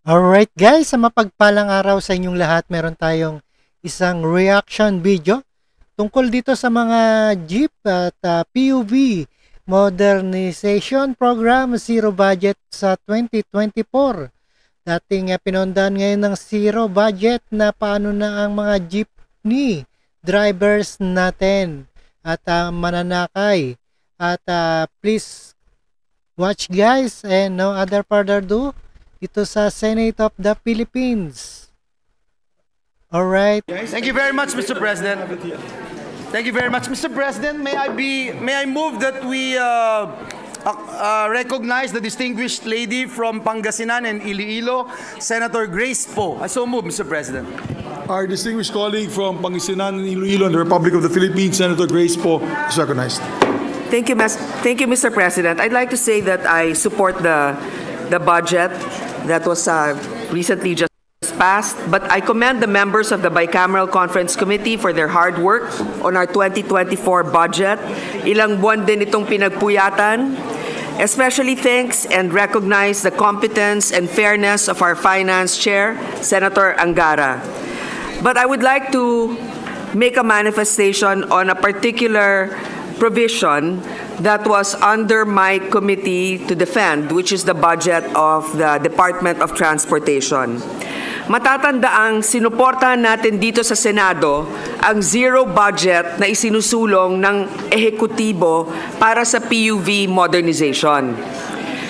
Alright guys, sa mapagpalang araw sa inyong lahat, meron tayong isang reaction video tungkol dito sa mga jeep at PUV modernization program zero budget sa 2024. Dating pinondahan ngayon ng zero budget na paano na ang mga jeepney drivers natin at mananakay. At please watch guys, and no other further ado, dito sa Senate of the Philippines. Alright. Thank you very much, Mr. President. Thank you very much, Mr. President. May I move that we recognize the distinguished lady from Pangasinan and Iloilo, Senator Grace Poe. I so move, Mr. President. Our distinguished colleague from Pangasinan and Iloilo and the Republic of the Philippines, Senator Grace Poe, is recognized. Thank you, Mr. President. I'd like to say that I support the budget that was recently just passed, but I commend the members of the Bicameral Conference Committee for their hard work on our 2024 budget. Ilang buwan din itong pinagpuyatan. Especially thanks and recognize the competence and fairness of our Finance Chair, Senator Angara. But I would like to make a manifestation on a particular provision that was under my committee to defend, which is the budget of the Department of Transportation. Matatandaang sinuportahan natin dito sa Senado ang zero budget na isinusulong ng ehekutibo para sa PUV modernization.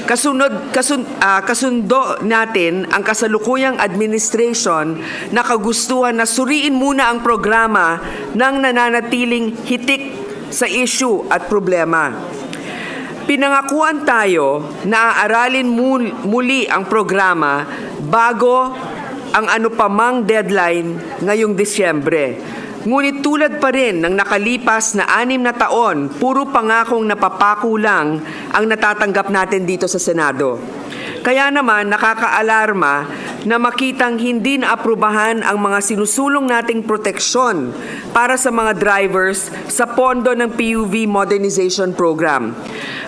Kasundo natin ang kasalukuyang administration na kagustuhan na suriin muna ang programa ng nananatiling hitik sa issue at problema. Pinangakuan tayo na aaralin muli ang programa bago ang anupamang deadline ngayong Disyembre. Ngunit tulad pa rin ng nakalipas na 6 na taon, puro pangakong napapako lang ang natatanggap natin dito sa Senado. Kaya naman nakakaalarma na makitang hindi naaprubahan ang mga sinusulong nating proteksyon para sa mga drivers sa pondo ng PUV Modernization Program.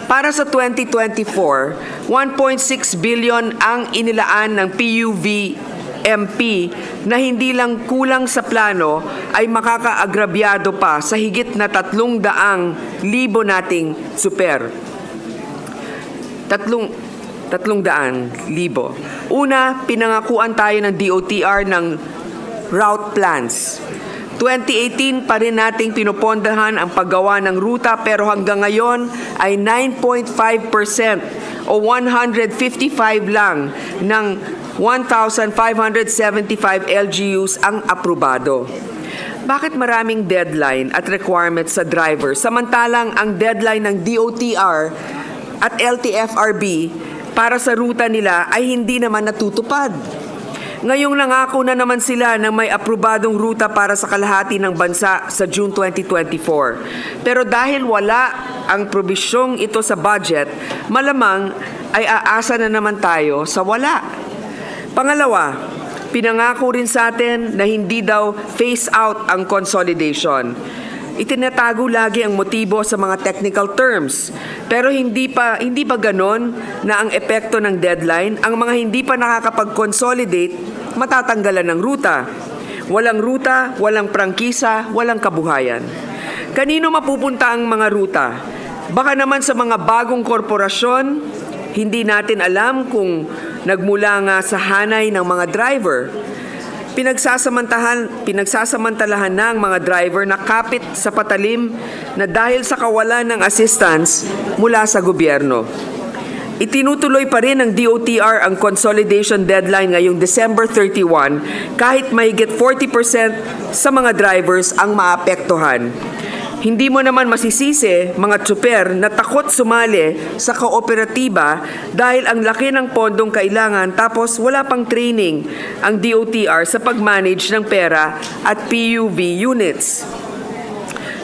Para sa 2024, 1.6 billion ang inilaan ng PUV MP na hindi lang kulang sa plano ay makakaagrabyado pa sa higit na 300,000 nating super. 300,000. Una, pinangakuan tayo ng DOTR ng route plans. 2018 pa rin nating pinupondahan ang paggawa ng ruta pero hanggang ngayon ay 9.5% o 155 lang ng 1,575 LGUs ang aprobado. Bakit maraming deadline at requirements sa driver samantalang ang deadline ng DOTR at LTFRB para sa ruta nila ay hindi naman natutupad? Ngayong nangako na naman sila ng may aprobadong ruta para sa kalahati ng bansa sa June 2024. Pero dahil wala ang probisyong ito sa budget, malamang ay aasa na naman tayo sa wala. Pangalawa, pinangako rin sa atin na hindi daw phase out ang consolidation. Itinatago lagi ang motibo sa mga technical terms. Pero hindi pa ganon na ang epekto ng deadline, ang mga hindi pa nakakapag-consolidate, matatanggalan ng ruta. Walang ruta, walang prangkisa, walang kabuhayan. Kanino mapupunta ang mga ruta? Baka naman sa mga bagong korporasyon, hindi natin alam kung nagmula nga sa hanay ng mga driver. Pinagsasamantalahan na ang mga driver na kapit sa patalim na dahil sa kawalan ng assistance mula sa gobyerno. Itinutuloy pa rin ng DOTR ang consolidation deadline ngayong December 31 kahit mahigit 40% sa mga drivers ang maapektuhan. Hindi mo naman masisisi, mga tsuper, na takot sumali sa kooperatiba dahil ang laki ng pondong kailangan tapos wala pang training ang DOTR sa pag-manage ng pera at PUV units.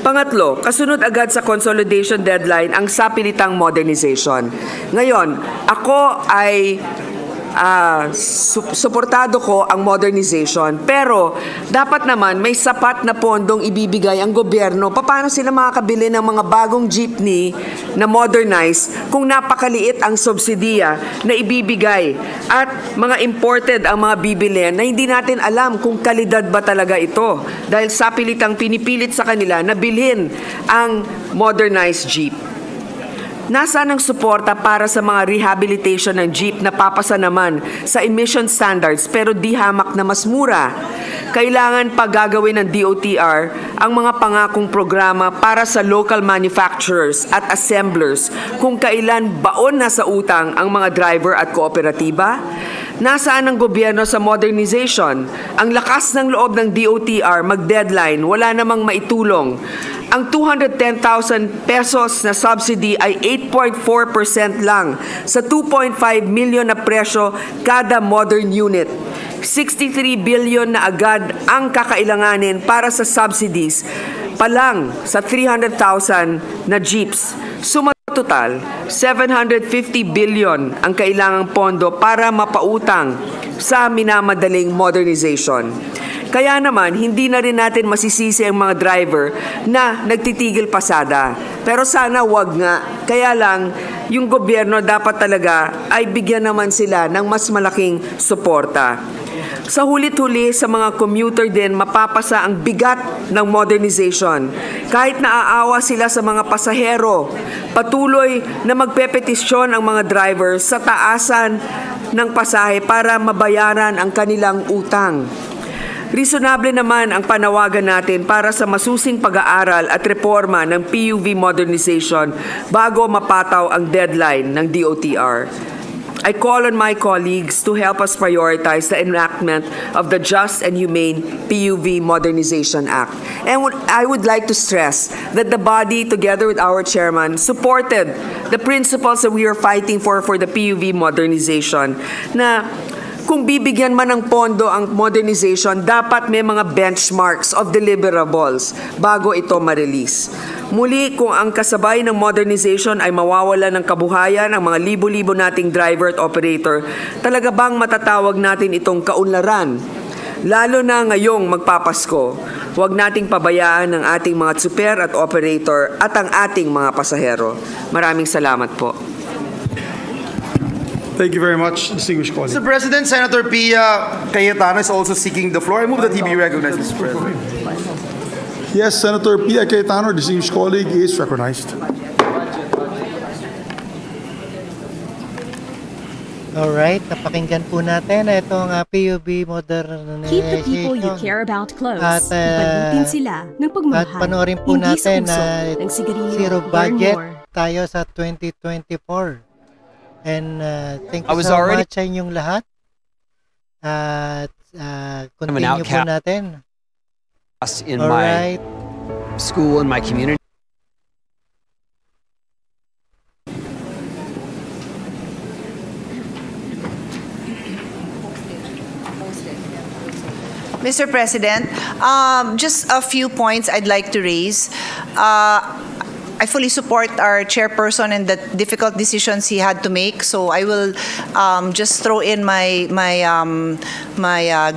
Pangatlo, kasunod agad sa consolidation deadline ang sapilitang modernization. Ngayon, ako ay suportado ko ang modernization. Pero dapat naman may sapat na pondong ibibigay ang gobyerno. Paano sila makakabili ng mga bagong jeepney na modernized kung napakaliit ang subsidiya na ibibigay at mga imported ang mga bibilin na hindi natin alam kung kalidad ba talaga ito dahil sapilitang pinipilit sa kanila na bilhin ang modernized jeep. Nasaan ang suporta para sa mga rehabilitation ng jeep na papasa naman sa emission standards pero di hamak na mas mura? Kailangan pa gagawin ng DOTR ang mga pangakong programa para sa local manufacturers at assemblers kung kailan baon na sa utang ang mga driver at kooperatiba? Nasaan ang gobyerno sa modernization? Ang lakas ng loob ng DOTR mag-deadline, wala namang maitulong. Ang 210,000 pesos na subsidy ay 8.4% lang sa 2.5 million na presyo kada modern unit. 63 billion na agad ang kakailanganin para sa subsidies pa lang sa 300,000 na jeeps. Suma total, 750 billion ang kailangang pondo para mapautang sa minamadaling modernization. Kaya naman, hindi na rin natin masisisi ang mga driver na nagtitigil pasada. Pero sana wag nga. Kaya lang, yung gobyerno dapat talaga ay bigyan naman sila ng mas malaking suporta. Sa hulit-huli sa mga commuter din, mapapasa ang bigat ng modernization. Kahit naaawa sila sa mga pasahero, patuloy na magpepetisyon ang mga driver sa taasan ng pasahe para mabayaran ang kanilang utang. Reasonable naman ang panawagan natin para sa masusing pag-aaral at reforma ng PUV modernization bago mapataw ang deadline ng DOTR. I call on my colleagues to help us prioritize the enactment of the Just and Humane PUV Modernization Act. And I would like to stress that the body, together with our chairman, supported the principles that we are fighting for the PUV modernization na kung bibigyan man ng pondo ang modernization, dapat may mga benchmarks of deliverables bago ito ma-release. Muli, kung ang kasabay ng modernization ay mawawala ng kabuhayan ang mga libo-libo nating driver at operator, talaga bang matatawag natin itong kaunlaran? Lalo na ngayong magpapasko, huwag nating pabayaan ang ating mga super at operator at ang ating mga pasahero. Maraming salamat po. Thank you very much, distinguished colleague. Mr. President, Senator Pia Cayetano is also seeking the floor. I move that he be recognized, Mr. President. Yes, Senator Pia Cayetano, distinguished colleague, is recognized. Alright, napakinggan po natin itong PUV modernization. Keep the people you care about close. At, Ipalutin sila ng pagmamahal. At panoorin po Hindi natin sa na uso ng sigarilyo. zero Burn budget more. tayo sa 2024. And thank you I was so already- much sa inyong lahat. At continue po outcast. natin. In Alright. my school and my community. Mr. President, just a few points I'd like to raise. I fully support our chairperson and the difficult decisions he had to make. So I will just throw in my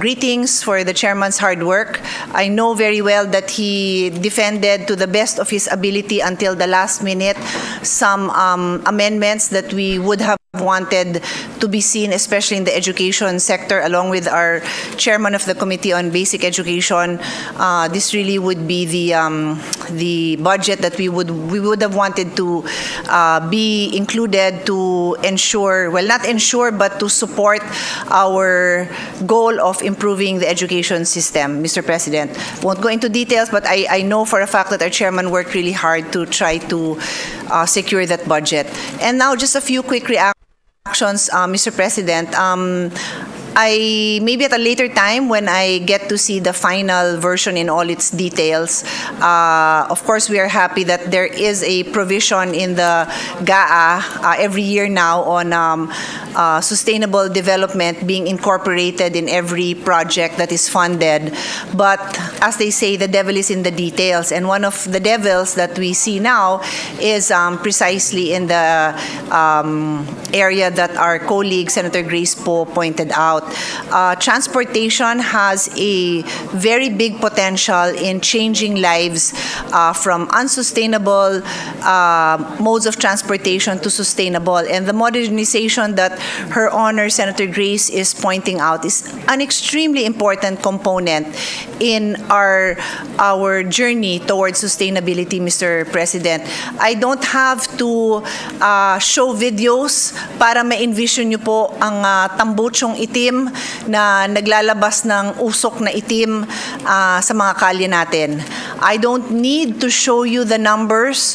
greetings for the chairman's hard work. I know very well that he defended to the best of his ability until the last minute some amendments that we would have wanted to be seen, especially in the education sector, along with our chairman of the Committee on Basic Education. This really would be the budget that we would have wanted to be included to ensure, well, not ensure, but to support our goal of improving the education system, Mr. President. Won't go into details, but I know for a fact that our chairman worked really hard to try to secure that budget. And now, just a few quick reactions, Mr. President. maybe at a later time when I get to see the final version in all its details, of course we are happy that there is a provision in the GAA every year now on sustainable development being incorporated in every project that is funded. But as they say, the devil is in the details, and one of the devils that we see now is precisely in the area that our colleague Senator Grace Poe pointed out. Transportation has a very big potential in changing lives from unsustainable modes of transportation to sustainable, and the modernization that Her Honor Senator Grace is pointing out is an extremely important component in our journey towards sustainability, Mr. President. I don't have to show videos para ma-envision niyo po ang tambutsong itim na naglalabas ng usok na itim sa mga kalye natin. I don't need to show you the numbers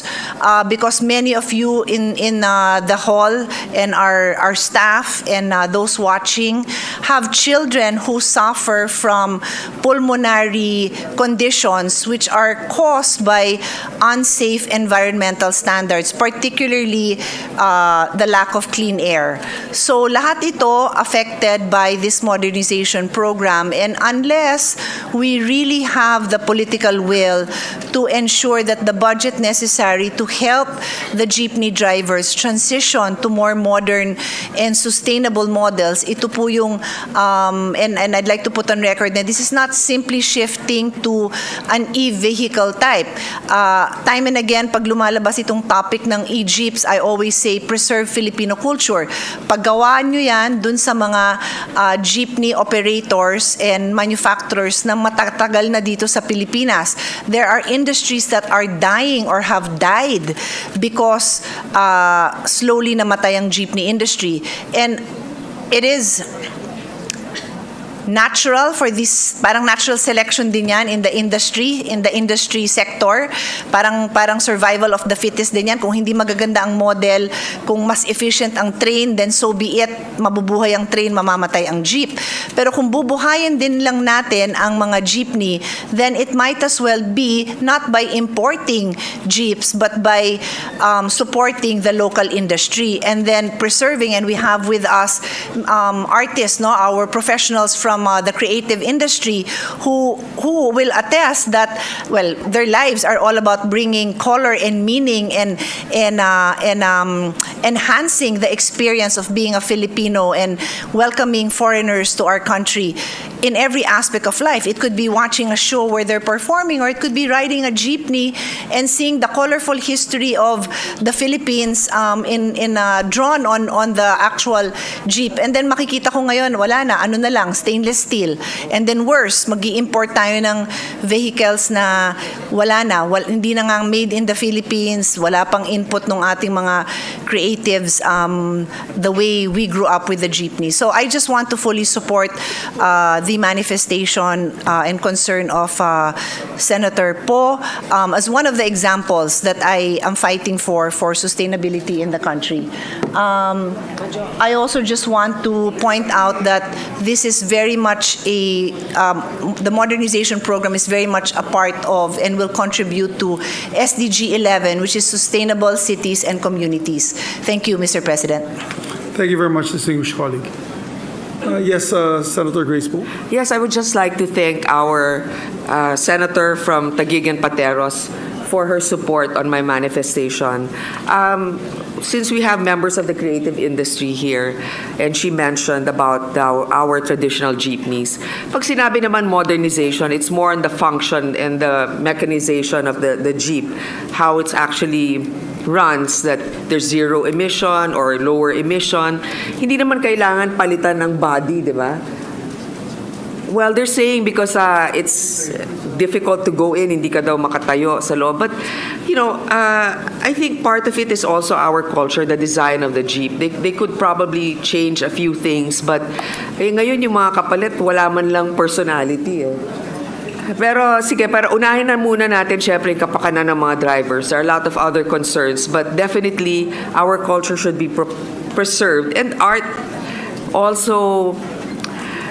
because many of you in the hall and our staff and those watching have children who suffer from pulmonary conditions which are caused by unsafe environmental standards, particularly the lack of clean air. So lahat ito affected by this modernization program, and unless we really have the political will to ensure that the budget necessary to help the jeepney drivers transition to more modern and sustainable models, ito po yung and I'd like to put on record that this is not simply shifting to an e-vehicle type. Time and again, pag lumalabas itong topic ng e-jeeps, I always say preserve Filipino culture. Paggawaan nyo yan dun sa mga jeepney operators and manufacturers na matatagal na dito sa Pilipinas. There are industries that are dying or have died because slowly namatay ang jeepney industry. And it is natural for this, parang natural selection din yan in the industry sector. Parang survival of the fittest din yan. Kung hindi magaganda ang model, kung mas efficient ang train, then so be it, mabubuhay ang train, mamamatay ang jeep. Pero kung bubuhayin din lang natin ang mga jeepney, then it might as well be not by importing jeeps, but by supporting the local industry and then preserving. And we have with us artists, no, our professionals from the creative industry who will attest that, well, their lives are all about bringing color and meaning and enhancing the experience of being a Filipino and welcoming foreigners to our country in every aspect of life. It could be watching a show where they're performing, or it could be riding a jeepney and seeing the colorful history of the Philippines drawn on the actual jeep. And then makikita ko ngayon, wala na, ano na lang, stainless steel. And then worse, mag-i-import tayo ng vehicles na wala na, hindi na nga made in the Philippines, wala pang input ng ating mga creatives the way we grew up with the jeepney. So I just want to fully support the manifestation and concern of Senator Poe as one of the examples that I am fighting for sustainability in the country. I also just want to point out that this is very much the modernization program is very much a part of and will contribute to SDG 11, which is Sustainable Cities and Communities. Thank you, Mr. President. Thank you very much, distinguished colleague. Yes, Senator Grace Poe. Yes, I would just like to thank our senator from Taguig and Pateros for her support on my manifestation. Since we have members of the creative industry here, and she mentioned about our traditional jeepneys, pag sinabi naman modernization, it's more on the function and the mechanization of the jeep, how it's actually runs, that there's zero emission or lower emission. Hindi naman kailangan palitan ng body, di ba? Well, they're saying because it's difficult to go in, hindi ka daw makatayo sa loob. But, you know, I think part of it is also our culture, the design of the jeep. They could probably change a few things, but ngayon yung mga kapalit, wala man lang personality. Pero sige, pero unahin na muna natin syempre yung kapakanan ng mga drivers. There are a lot of other concerns, but definitely our culture should be preserved. And art also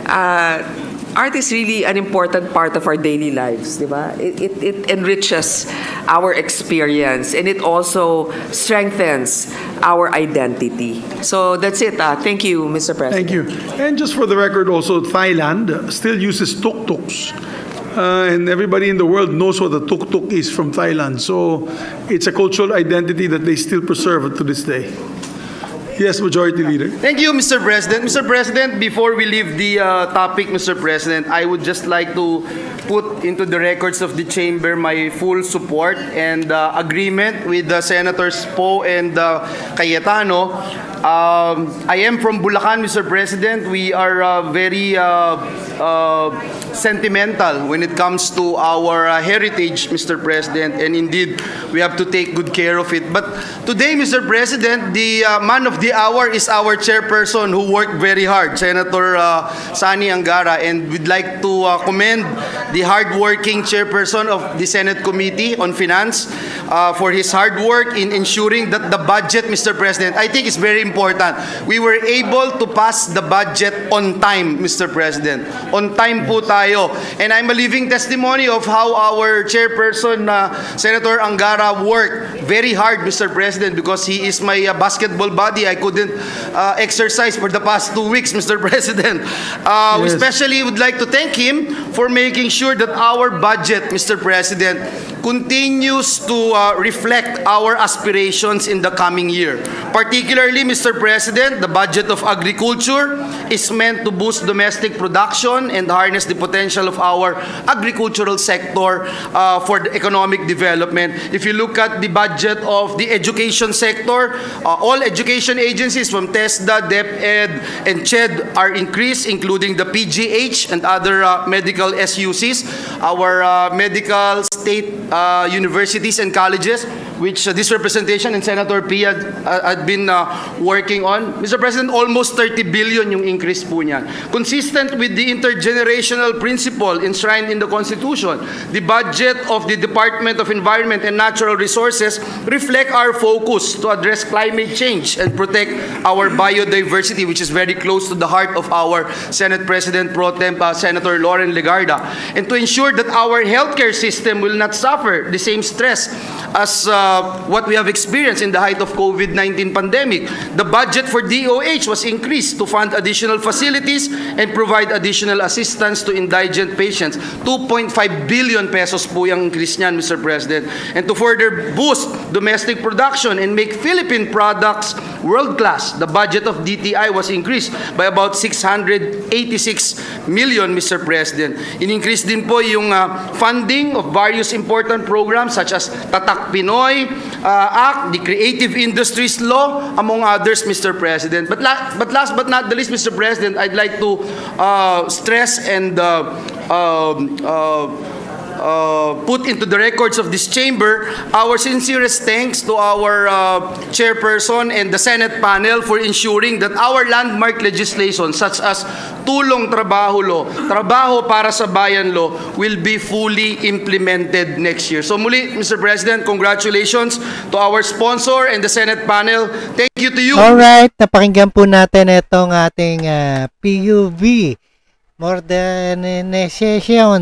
art is really an important part of our daily lives, di ba? It enriches our experience and it also strengthens our identity. So that's it. Thank you, Mr. President. Thank you. And just for the record also, Thailand still uses tuk-tuks. And everybody in the world knows what a tuk-tuk is from Thailand. So it's a cultural identity that they still preserve to this day. Yes, Majority Leader. Thank you, Mr. President. Mr. President, before we leave the topic, Mr. President, I would just like to put into the records of the Chamber my full support and agreement with Senators Poe and Cayetano. I am from Bulacan, Mr. President. We are very sentimental when it comes to our heritage, Mr. President, and indeed, we have to take good care of it. But today, Mr. President, the man of the hour is our chairperson who worked very hard, Senator Sani Angara, and we'd like to commend the hardworking chairperson of the Senate Committee on Finance for his hard work in ensuring that the budget, Mr. President, I think is very important. We were able to pass the budget on time, Mr. President. On time po tayo. And I'm a living testimony of how our chairperson, Senator Angara, worked very hard, Mr. President, because he is my basketball buddy. I couldn't exercise for the past 2 weeks, Mr. President. We especially would like to thank him for making sure that our budget, Mr. President, continues to reflect our aspirations in the coming year. Particularly, Mr. President, the budget of agriculture is meant to boost domestic production and harness the potential of our agricultural sector for the economic development. If you look at the budget of the education sector, all education agencies from TESDA, DepEd, and CHED are increased, including the PGH and other medical SUCs, our medical state universities and colleges, which this representation and Senator Pia had been working on. Mr. President, almost 30 billion yung increase po niyan. Consistent with the intergenerational principle enshrined in the Constitution, the budget of the Department of Environment and Natural Resources reflect our focus to address climate change and protect our biodiversity, which is very close to the heart of our Senate President Pro Tem, Senator Loren Legarda, and to ensure that our healthcare system will not suffer the same stress as what we have experienced in the height of COVID-19 pandemic. The budget for DOH was increased to fund additional facilities and provide additional assistance to indigent patients. 2.5 billion pesos po yung increase niyan, Mr. President. And to further boost domestic production and make Philippine products world-class, the budget of DTI was increased by about 686 million, Mr. President. In-increase din po yung funding of various important programs such as Tatak Pinoy Act, the Creative Industries Law, among others, Mr. President. But last but not the least, Mr. President, I'd like to stress and put into the records of this chamber our sincerest thanks to our chairperson and the Senate panel for ensuring that our landmark legislation such as Tulong Trabaho Law, Trabaho para sa Bayan Law will be fully implemented next year. So muli, Mr. President, congratulations to our sponsor and the Senate panel. Thank you to you. Alright, napakinggan po natin itong ating PUV modernization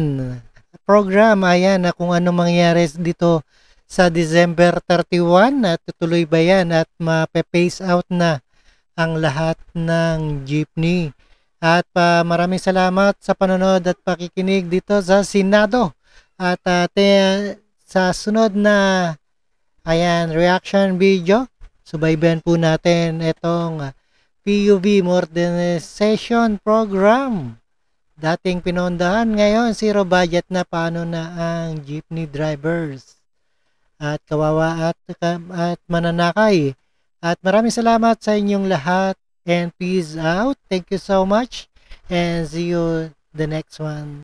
program. Ayan na kung ano mangyari dito sa December 31 at tutuloy ba yan at mape-phase out na ang lahat ng jeepney. At maraming salamat sa panonood at pakikinig dito sa Senado. At sa sunod na reaction video, subaybayan po natin itong PUV modernization program. Dating pinondahan, ngayon zero budget na, paano na ang jeepney drivers at kawawa at mananakay. At maraming salamat sa inyong lahat and peace out. Thank you so much and see you the next one.